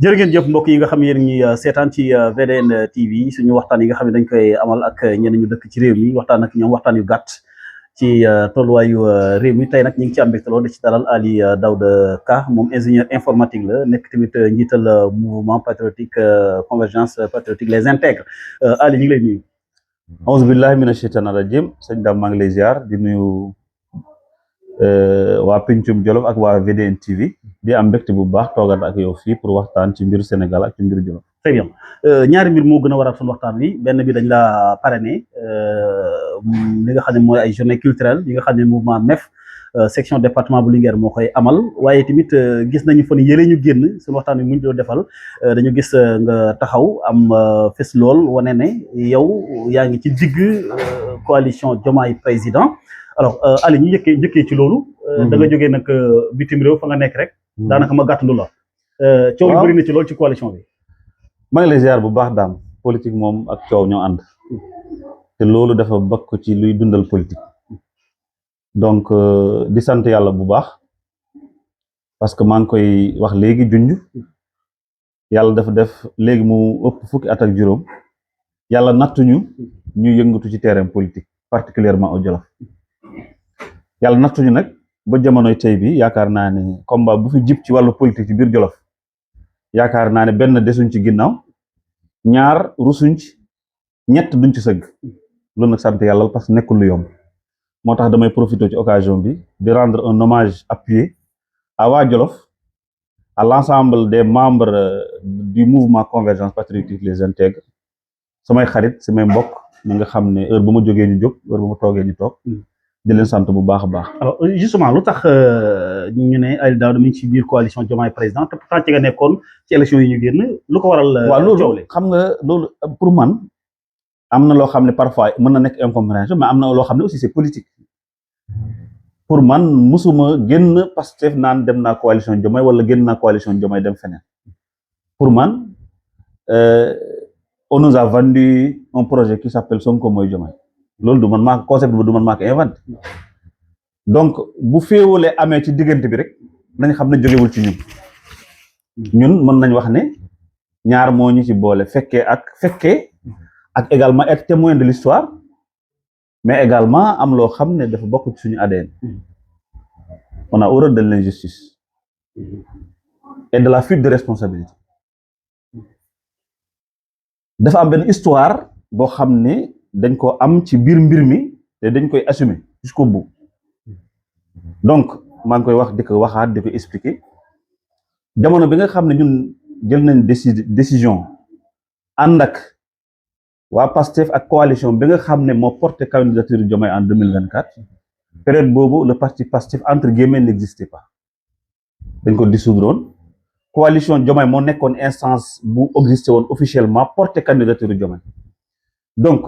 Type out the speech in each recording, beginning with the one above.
jërë ngeen jëf mbokk yi nga xam ne yéen ñi seetaan ci VDN TV suñu waxtaan yi nga xam ne dañ koy amal ak ñenn ñu dëkk ci réew mi waxtaan ak ñoom waxtaan yu gàtt ci tolluwaayu réew mi tey nag ñu ngi ci am mbégte lool di ci dalal Ali Daouda Ka moom ingénieur informatique la nekk tamit njiital mouvement patriotique convergence patriotique les intègres Ali ñu ngi lay nuyu. auzu billahi mina shaytaani rajim sëñ Dame maa ngi lay ziar di nuyu waa Pencum Jolof ak waa VDN TV di am mbégte bu baax toogal ak yow fii pour waxtaan ci mbiru Sénégal ak ci mbiru Jolof. très bien ñaari mbir moo gën a waral suñu waxtaan wi benn bi dañ la parrainé li nga xam ne mooy ay journée culturelle yi nga xam ne mouvement MEF section département bu Linguère moo koy amal waaye tamit gis nañu fan yële ñu génn suñu waxtaan wi muñ doon defal dañu gis nga taxaw am fës lool wane ne yow yaa ngi ci digg coalition Diomaye président alors Ali ñu njëkkee ci loolu. da nga jógee nag bitim réew fa nga nekk rek. daanaka ma gàttandu la. coow yu bëri na ci loolu ci coalition bi. maa ngi lay ziar bu baax daam politique moom ak coow ñoo ànd te loolu dafa bokk ci luy dundal politique donc di sant yàlla bu baax parce que maa ngi koy wax léegi junj yàlla dafa def léegi mu ëpp fukki at ak juróom yàlla nattuñu ñu yëngatu ci terrain politique particulièrement au Jolof yàlla nattuñu nag ba jamonoy tey bi yaakaar naa ne combat bu fi jib ci wàllu politique ci biir Jolof yaakaar naa ne benn desuñ ci ginnaaw ñaar rusuñ ci ñett duñ ci sëgg loolu nag sant yàlla parce que nekkul lu yomb moo tax damay profiter ci occasion bi di rendre un hommage appuyé à waa Jolof à l'ensemble des membres du mouvement convergence patriotique les intègres samay xarit samay mbokk ñi nga xam ne heure bu ma jógee ñu jóg heure bu ma toogee ñu toog di leen sant bu baax a baax. alors justement lu tax ñu ne Ali Daouda mi ngi ci biir coalition Diomaye président te pourtant ci nga nekkoon ci élection yi ñu génn lu ko waral. waaw loolu xam nga loolu pour man am na loo xam ne parfois mën na nekk incompréhension mais am na loo xam ne aussi c'est politique pour man musuma génn Pastef naan dem naa coalition Diomaye wala génn naa coalition Diomaye dem feneen pour man on nous a vendu un projet qui s'appelle Sonko mooy Diomaye. loolu du man maa concept bi du man maa ko inventé donc bu féewalee amee ci diggante bi rek nañ xam ne jógewul ci ñun mën nañ wax ne ñaar moo ñu ci boole fekkee ak également être témoin de l'histoire mais également am loo xam ne dafa bokk ci suñu ADN on a horreur de l'injustice et de la fuite de responsabilité dafa am benn histoire boo xam ne dañ ko am ci biir mbir mi te dañ koy assumer jusqu'au bout donc maa ngi koy wax di ko waxaat di ko expliquer jamono bi nga xam ne ñun jël nañ décision ànd ak waa Pastef ak coalition bi nga xam ne moo porté candidature Diomaye en 2024 période boobu le parti Pastef entre guillemets n'existait pas dañ ko dissoudre woon coalition Diomaye moo nekkoon instance bu existé woon officiellement porté candidature Diomaye donc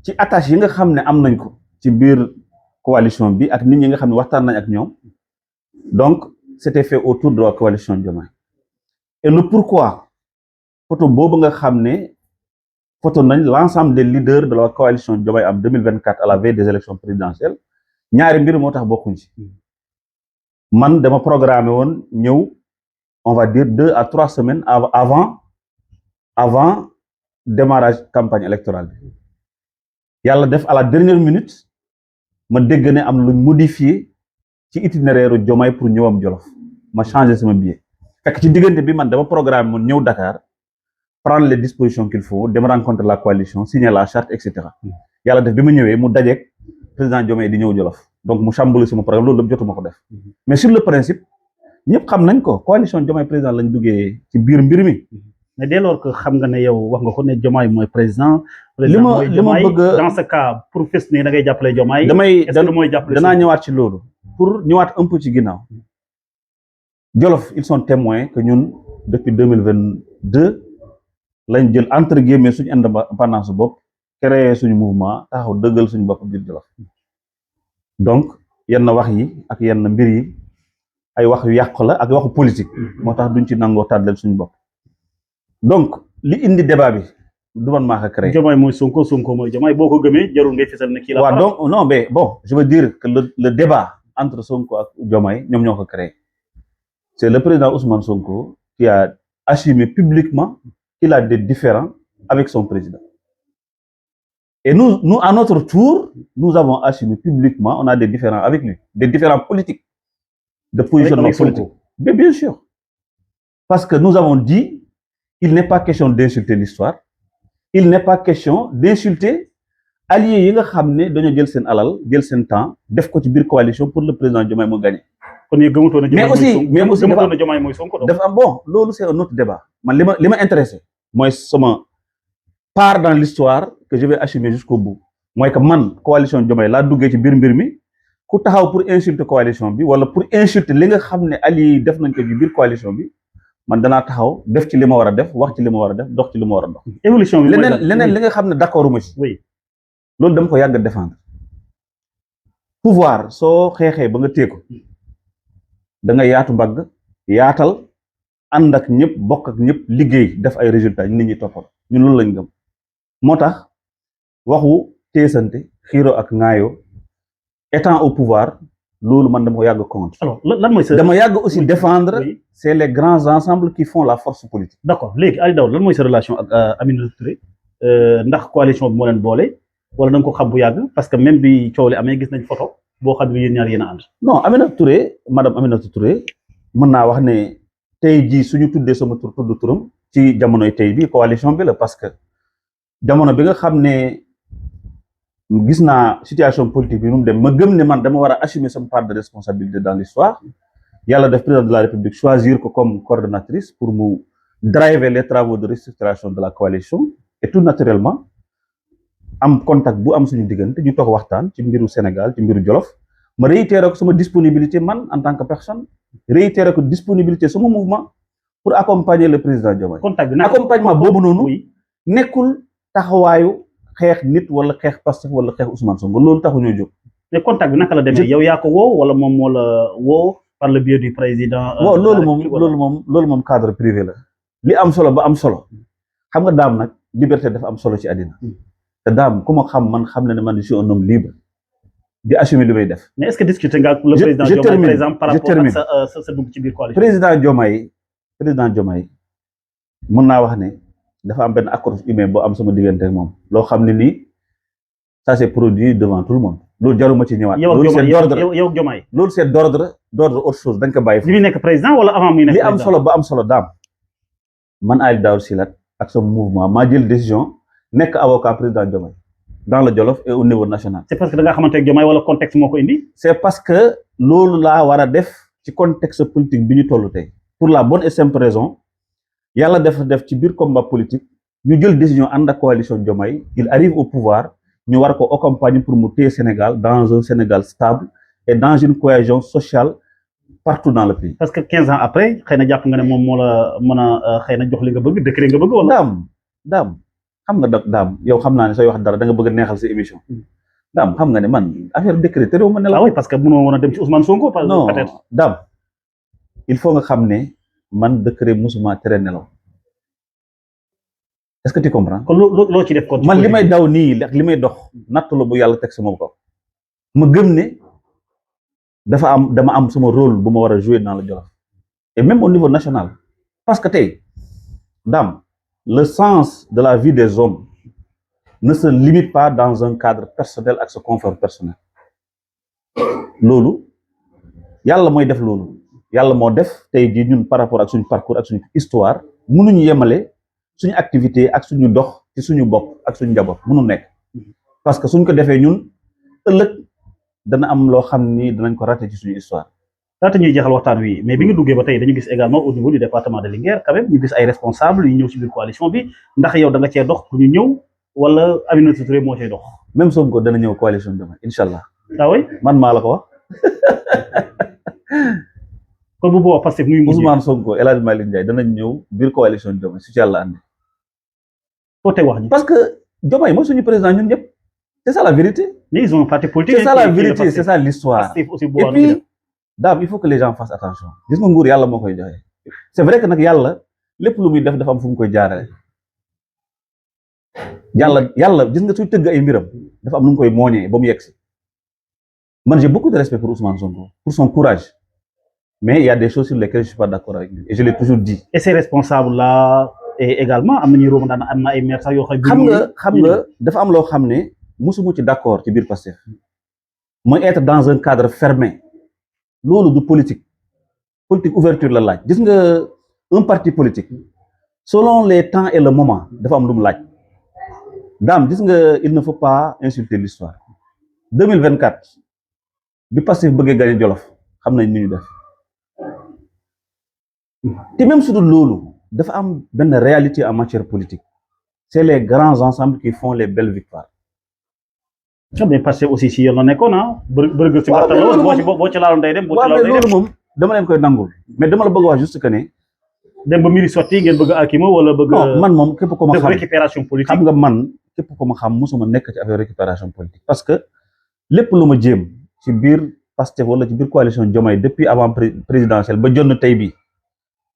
ci attache yi nga xam ne am nañ ko ci biir coalition bi ak nit ñi nga xam ne waxtaan nañ ak ñoom donc c'était fait autour de la coalition Diomaye et le pourquoi photo boobu nga xam ne photo nañ l'ensemble des leaders de la coalition Diomaye en 2024 à la veille des élections présidentielles ñaari mbir moo tax bokkuñ ci man dama programmé woon ñëw on va dire 2 à 3 semaines avant démarrage campagne électorale bi yàlla def à la dernière minute ma dégg ne am luñ modifié ci itinéraire Diomaye pour ñëwam Jolof ma changé sama billet fekk ci diggante bi man dama programme moon ñëw Dakar prendre les dispositions qu'il faut dem rencontrer la coalition signer la charte et cetera yàlla def bi ma ñëwee mu dajeek président Diomaye di ñëw Jolof donc mu chamboulé sama programme loolu lépp jotuma ko def mais sur le principe ñëpp xam nañ ko coalition Diomaye président lañ duggee ci biir mbir mi. mais dès lors que xam nga ne yow wax nga ko ne Diomaye mooy président. li ma bëgg dans ce cas pour fës ne da ngay jàppale Diomaye. danaa ñëwaat ci loolu. pour ñëwaat un peu ci ginnaaw. Jolof ils sont témoins que ñun depuis 2022 lañ jël entre guillemets suñu indépendance bopp créé suñu mouvement taxaw dëggal suñu bopp biir Jolof donc yenn wax yi ak yenn mbir yi ay wax yu yàqu la ak waxu politique. moo tax duñ ci nangoo tàddal suñu bopp. donc li indi débat bi du man maa ko créé. Diomaye mooy Sonko Sonko mooy Diomaye boo ko gëmee jarul ngay fësal ne kii la. waaw donc non mais bon je veux dire que le débat entre Sonko ak Diomaye ñoom ñoo ko créé c'est le président Ousmane Sonko qui a assumé publiquement qu'il a des différends avec son président. Et nous, à notre tour, nous avons assumé publiquement, on a des différends avec lui, des différends politiques, de positionnement politique. Mais bien sûr. Parce que nous avons dit, il n'est pas question d'insulter l'histoire, il n'est pas question d'insulter alliés yi nga xam ne dañoo jël seen alal, jël seen temps, def ko ci biir coalition pour le président Diomaye mu gagner. Mais aussi, bon, c'est un autre débat. Ce qui m'intéresse, moi, c'est part dans l'histoire que je vais assumer jusqu'au bout. Moi, que man, coalition Diomaye, là, dougué ci bir mi, ku taxaw pour insulter coalition bi, wala pour insulter li nga xamné ali def nañ ko ci bir coalition bi, man dana taxaw def ci lima wara def, wax ci lima wara def, dox ci lima wara dox. Évolution bi leneen li nga xamné d'accorduma ci. Oui. Lolu dama ko yag défendre. Pouvoir so xexé ba nga téko. Da nga yaatu mbagg, yaatal ànd ak ñëpp bokk ak ñëpp liggéey def ay résultats nit ñi toppal ñun loolu lañ gëm moo tax waxu teesante xiiro ak ŋaayoo étant au pouvoir loolu man dama ko yàgg contre. Alors lan mooy sa dama yàgg aussi défendre c'est les grands ensembles qui font la force politique. D'accord léegi Aliou Daouda lan mooy sa relation ak Aminata Touré ndax coalition bi moo leen boole wala da nga ko xam bu yàgg parce que même bi coow li amee gis nañ photo boo xam ne yéen ñaar yéen a ànd. Non Aminata Touré madame Aminata Touré mën naa wax ne tey jii suñu tuddee sama tur tudd turam ci jamonoy tey bi coalition bi la parce que jamono bi nga xam ne gis naa situation politique bi nu mu dem ma gëm ne man dama war a assumer sama part de responsabilité dans l'histoire yàlla def président de la République choisir ko comme coordonnatrice pour mu driver les travaux de restructuration de la coalition et tout naturellement am contact bu am suñu diggante ñu toog waxtaan ci mbiru Sénégal ci mbiru Jolof ma réitéré ko sama disponibilité man en tant que personne réitéré ko disponibilité sama mouvement pour accompagner le président Diomaye. Accompagnement boobu noonu nekkul taxawaayu xeex nit wala xeex Pastef wala xeex Ousmane Sonko loolu taxu ñoo jóg. Mais contact bi naka la demee yow yaa ko woo wala moom moo la woo par le biais du président. Bon loolu moom cadre privé la. li am solo ba am solo xam nga daam nag liberté dafa am solo ci àddina te daam ku ma xam man xam na ne man je suis un homme libre di assumer li may def. Mais est-ce que discuter nga ak le président Diomaye par exemple par rapport ak sa dugg ci biir coalition. président Diomaye mën naa wax ne dafa am benn accord humain boo am sama diggante ak moom loo xam ne nii ça s'est produit devant tout le monde loolu jaruma ci ñëwaat. yow Diomaye loolu c'est d'ordre autre chose dañ ko bàyyi. li muy nekk président wala avant muy nekk président li am solo ba am solo daam man Aliou Daouda Sylla ak sama mouvement maa jël décision nekk avocat président Diomaye dans le Jolof et au niveau national. C'est parce que da nga xamante ak Diomaye wala contexte moo ko indi. C'est parce que loolu laa war a def ci contexte politique bi ñu toll tey pour la bonne et simple raison yàlla def ci biir combat politique ñu jël décision ànd ak coalition Diomaye il arrive au pouvoir ñu war ko accompagner pour mu téye Sénégal dans un Sénégal stable et dans une cohésion sociale partout dans le pays. Parce que 15 ans après xëy na jàpp nga ne moom moo la mën a xëy na jox li nga bëgg décret nga bëgg wala. daam xam nga daam yow xam naa ne sooy wax dara da nga bëgg a neexal sa émission daam xam nga ne man affaire décret te réew ma ne la. Ah oui parce que mënoo woon a dem ci Ousmane Sonko. non peut-être daam il faut nga xam ne man décret musuma tere nelaw est-ce que tu comprends. kon loo ci def kon. man li may daw nii ak li may dox natt la bu yàlla teg sama kaw ma gëm ne dama am sama rôle bu ma war a jouer dans le Jolof et même au niveau national parce que tey daam le sens de la vie des hommes ne se limite pas dans un cadre personnel ak sa confort personnel loolu yàlla mooy def loolu yàlla moo def tey jii ñun par rapport ak suñu parcours ak suñu histoire mënuñu yemale suñu activité ak suñu dox ci suñu bopp ak suñu njaboot mënu nekk parce que suñ ko defee ñun ëllëg dana am loo xam ni danañ ko raté ci suñu histoire. laata ñuy jeexal waxtaan wi mais bi nga duggee ba tey dañu gis également au niveau du département de Linguère quand même ñu gis ay responsables yu ñëw ci biir coalition bi ndax yow da nga cee dox pour ñu ñëw wala Aminata Touré moo cee dox. même Sonko dana ñëw coalition bi incha allah. ah oui man maa la ko wax. kon bu boobaa Pastef muy Ousmane Sonko El Hadj Malick Ndiaye danañ ñëw biir coalition Diomaye su ci yàlla andi. foo teg wax ji. parce que Diomaye mooy suñu président ñun ñëpp c'est ça la vérité. mais ils ont un parti politique. c'est ça la vérité c'est ça l'histoire. Et puis daam il faut que les gens fassent attention gis nga nguur yàlla moo koy joxe c'est vrai que nag yàlla lépp lu muy def dafa am fu mu koy jaarale yàlla gis nga suy tëgg ay mbiram dafa am nu mu koy mooñee ba mu yegg si man j'ai beaucoup de respect pour Ousmane Sonko pour son courage mais il y a des choses sur lesquelles je suis pas d'accord avec lui et je l'ai toujours dit. Et ces responsables là et également am na ñuy romb daan am na ay maire sax yoo xam nga dafa am loo xam ne musuma ci d'accord ci biir Pastef mooy être dans un cadre fermé loolu du politique ouverture la laaj gis nga un parti politique selon les temps et le moment dafa am lu mu laaj daam gis nga il ne faut pas insulter l'histoire 2024 bi Pastef bëggee gagner Jolof xam nañ ni ñu def te même su dul loolu dafa am benn réalité en matière politique c'est les grands ensembles qui font les belles victoires. mais Pastef aussi si yoon la nekkoon bërëg si waxtaan boo ci laaloon day dem boo ci laaloon day dem loolu moom dama leen koy nangul mais dama la bëgg wax juste que ne dem ba mbiri sotti ngeen bëgg akimo wala bëgg non man moom képp ko ma xam récupération politique xam nga man képp ko ma xam mosuma nekk ci affaire récupération politique parce que lépp lu ma jéem ci biir Pastef wala ci biir coalition Diomaye depuis avant présidentielle ba jonn tey bi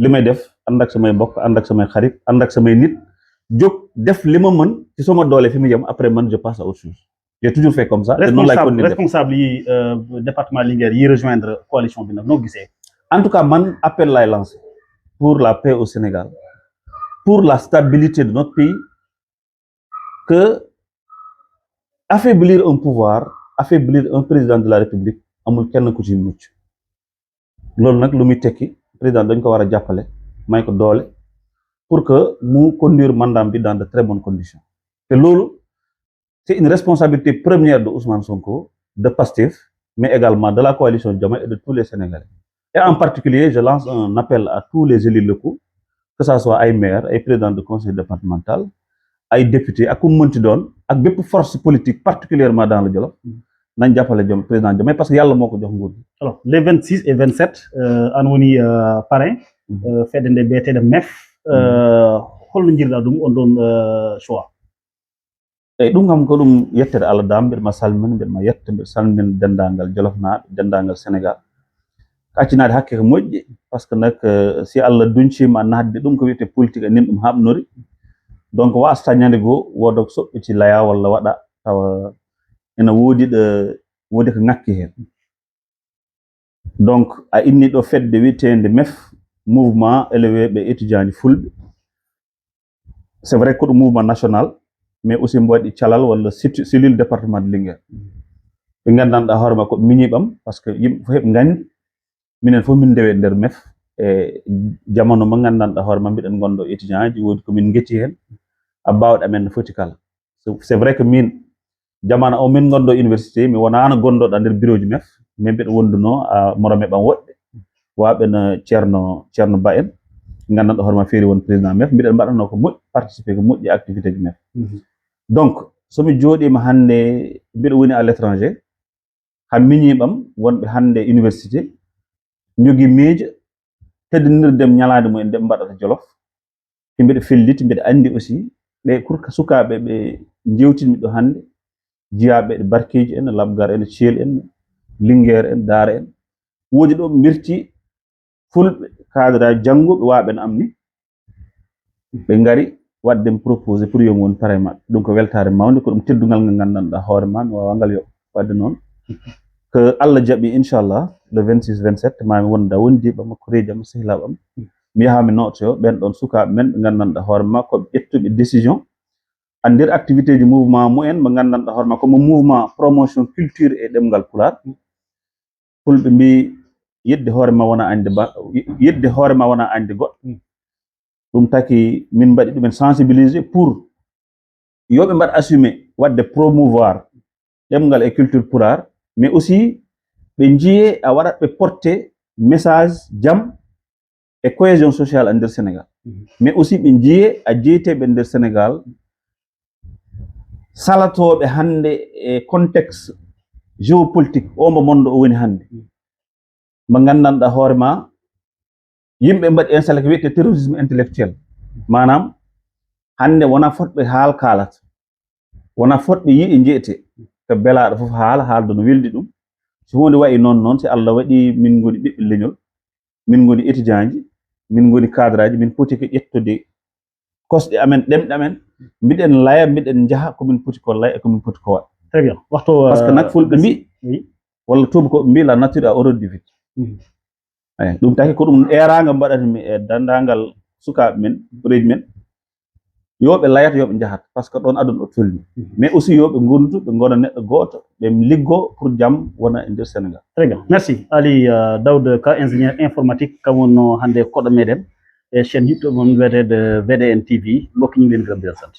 li may def ànd ak samay mbokk ànd ak samay xarit ànd ak samay nit jóg def li ma mën ci sama doole fi mu yem après man je passe à autre chose j'ai toujours fait comme ça. responsable yi département Linguère yi rejoindre coalition bi nag noo gisee. en tout cas man appel lay lancé pour la paix au Sénégal pour la stabilité de notre pays que affaiblir un pouvoir affaiblir un président de la République amul kenn ku ci mucc loolu nag lu muy tekki président dañ ko war a jàppale may ko doole pour que mu conduire mandat bi dans de très bonnes conditions te loolu c'est une responsabilité première de Ousmane Sonko de Pastef mais également de la coalition Diomaye et de tous les Sénégalais et en particulier je lance un appel à tous les élus locaux que ça soit ay maires ay présidents de conseil départemental ay députés ak ku mu mënti doon ak bépp force politique particulièrement dans le Jolof nañ jàppale président Diomaye parce que yàlla moo ko jox nguur gi. Alors les 26 et 27 an woni parrain fedde nde mbiyetede MEF holno jirɗa ɗum on ɗon choix. eyyi ɗum kam ko ɗum yettere Allah dam mbiɗama salmina mbiɗama yetta mbiɗa salmina dendagal Jolofnaɓe dendagal Sénégal accinade hakke ko moƴƴi par ce que nak si Allah duncima nadde ɗum ko wiyete politique nin ɗum haɓnori donc wasata ñande goo woda ko soɓɓiti laya walla waɗa tawa ene woodi ko ngakki hen donc a inni ɗo fedde wiyetede MEF mouvement élevé étudiant ji fulɓe c'est vrai ko ɗum mouvement national mais aussi mbo waɗi calal walla cellule département de Linguère ɓe gandanɗa hoore ma ko miñiɓam par ce que yimɓe fof heɓe gandi minen fof min ndewe nder MEF e jamanu mo gandanɗa hoore ma mbiɗen gondo étudiant ji woodi komin getti hen abbawɗe amen no foti kala c'est vrai que min jamanu o min gondo université mi wonano gonɗoɗo nder bureau ji MEF mais mbiɗa wonduno moroɓe ɓam woɗɓe waɓeno ceerno Ba en gandanɗo hoore ma feeri won président MEF mbiɗen mbaɗano ko moƴƴi participer ko moƴƴi activité ji MEF donc somi jooɗima hande mbiɗa woni à l'étranger ha miñiɓam wonɓe hande université jogui miijo teddinirdem ñalade mumen nde mbaɗata Jolof te mbiɗa felliti mbiɗa andi aussi ɓe pour sukaɓe ɓe jewtinmi ɗo hande jiyaɓe ɗe Barkeji en Labgar en Thiel en Linguère en Daara en woodi ɗo ɓe mbirti fulɓe kadiraji janggoɓe waɓen am ni ɓe ngari waddem proposé pour yomi won parrain maɓɓe ɗum ko weltare mawde ko ɗum teddugal ngal gandanɗa hoore ma mi wawa ngal yo wadde noon que Allah jaaɓi inchallah le 26 27 mami wonda wondiɓam koreji am sehilaɓam mi yaha mi notoyo ɓen ɗon sukaɓe men ɓe gandanɗa hoore ma koɓe ƴettuɓe décision a nder activité ji mouvement mumen mo gandanɗa hoore ma comme mouvement promotion culture e ɗemgal Pulaar fulɓe mbi yidde hoore ma wona ande goɗɗo ɗum taki min mbaɗi ɗumen sensibiliser pour yoɓe mbaɗ assumer wadde promouvoir ɗemgal e culture Pulaar mais aussi ɓe jiiye a waɗat ɓe porter message jaam e cohésion sociale e nder Sénégal mais aussi ɓe jiiye a jeeyeteɓe nder Sénégal salatoɓe hande e contexte géopolitique omo mondo o woni hande mo gandanɗa hoore ma yimɓe mbaɗi installé ko wiyete terrorisme intellectuel manam hande wona fotɓe haal kalata wona fotɓe yiiɗe jeyete ko belaɗo foof haaldo no weldi ɗum so hunde wayi noon si Allah waɗi min goni ɓiɓɓe leñol min goni étudiant ji min goni cadre aji min poti ko ƴettude kosɗe amen ɗemɗe amen mbiɗen laya mbiɗen jaaha komin poti ko laya e komin poti ko waɗa très bien waxtu parce que nag fulɓe mbi walla tuuba ko mbi la nature a horreur du vide eyi ɗum taki ko ɗum eranga mbaɗatmi e dandagal sukaɓe men ɓureyji men yoɓe layata yoɓe jahat par ce que ɗon aduna o tolni mais aussi yoɓe gondu ɓe gona neɗɗo goto ɓe liggo pour jaam wona e nder Sénégal. Très bien, merci Ali Daouda Ka, ingénieur informatique kam wonno hande koɗo meɗen e chaîne YouTube mon wiyetede VDN TV mbokk ñu ngi leen gërëm di leen sant.